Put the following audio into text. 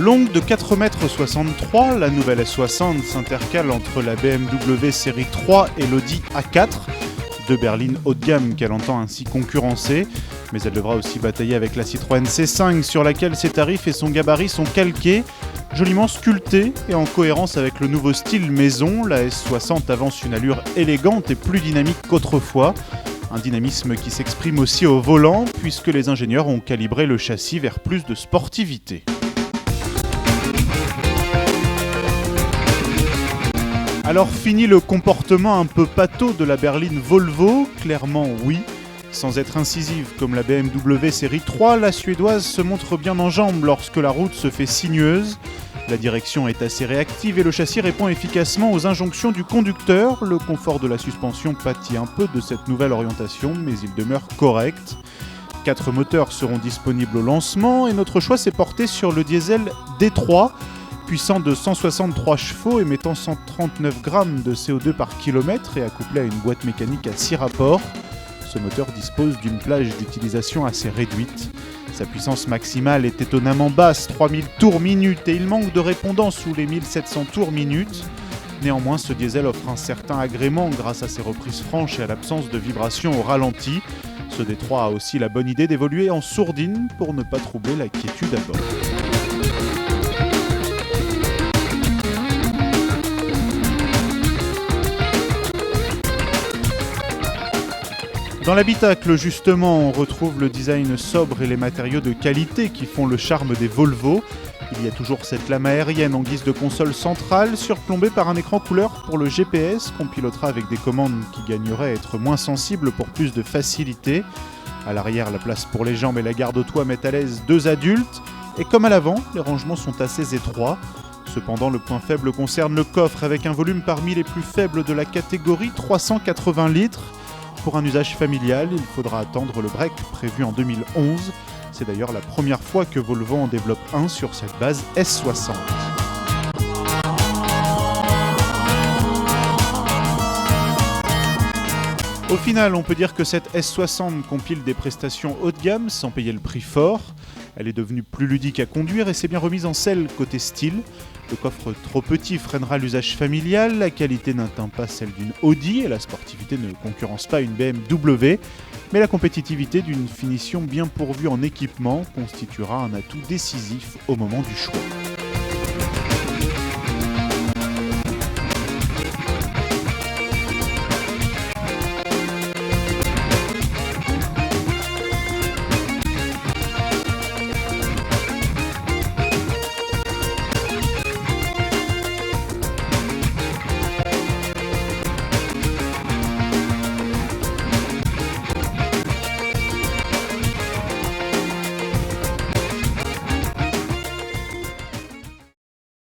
Longue de 4,63 m, la nouvelle S60 s'intercale entre la BMW série 3 et l'Audi A4, deux berlines haut de gamme qu'elle entend ainsi concurrencer, mais elle devra aussi batailler avec la Citroën C5 sur laquelle ses tarifs et son gabarit sont calqués, joliment sculptés et en cohérence avec le nouveau style maison. La S60 avance une allure élégante et plus dynamique qu'autrefois, un dynamisme qui s'exprime aussi au volant puisque les ingénieurs ont calibré le châssis vers plus de sportivité. Alors fini le comportement un peu pâteau de la berline Volvo, clairement oui. Sans être incisive comme la BMW série 3, la suédoise se montre bien en jambes lorsque la route se fait sinueuse. La direction est assez réactive et le châssis répond efficacement aux injonctions du conducteur. Le confort de la suspension pâtit un peu de cette nouvelle orientation, mais il demeure correct. 4 moteurs seront disponibles au lancement et notre choix s'est porté sur le diesel D3, puissant de 163 chevaux, émettant 139 grammes de CO2 par kilomètre et accouplé à une boîte mécanique à 6 rapports. Ce moteur dispose d'une plage d'utilisation assez réduite. Sa puissance maximale est étonnamment basse, 3000 tours minute, et il manque de répondants sous les 1700 tours minute. Néanmoins, ce diesel offre un certain agrément grâce à ses reprises franches et à l'absence de vibrations au ralenti. Ce D3 a aussi la bonne idée d'évoluer en sourdine pour ne pas troubler la quiétude à bord. Dans l'habitacle, justement, on retrouve le design sobre et les matériaux de qualité qui font le charme des Volvo. Il y a toujours cette lame aérienne en guise de console centrale, surplombée par un écran couleur pour le GPS, qu'on pilotera avec des commandes qui gagneraient à être moins sensibles pour plus de facilité. À l'arrière, la place pour les jambes et la garde au toit mettent à l'aise 2 adultes. Et comme à l'avant, les rangements sont assez étroits. Cependant, le point faible concerne le coffre, avec un volume parmi les plus faibles de la catégorie, 380 litres. Pour un usage familial, il faudra attendre le break prévu en 2011. C'est d'ailleurs la première fois que Volvo en développe un sur cette base S60. Au final, on peut dire que cette S60 compile des prestations haut de gamme sans payer le prix fort. Elle est devenue plus ludique à conduire et s'est bien remise en selle côté style. Le coffre trop petit freinera l'usage familial, la qualité n'atteint pas celle d'une Audi et la sportivité ne concurrence pas une BMW, mais la compétitivité d'une finition bien pourvue en équipement constituera un atout décisif au moment du choix.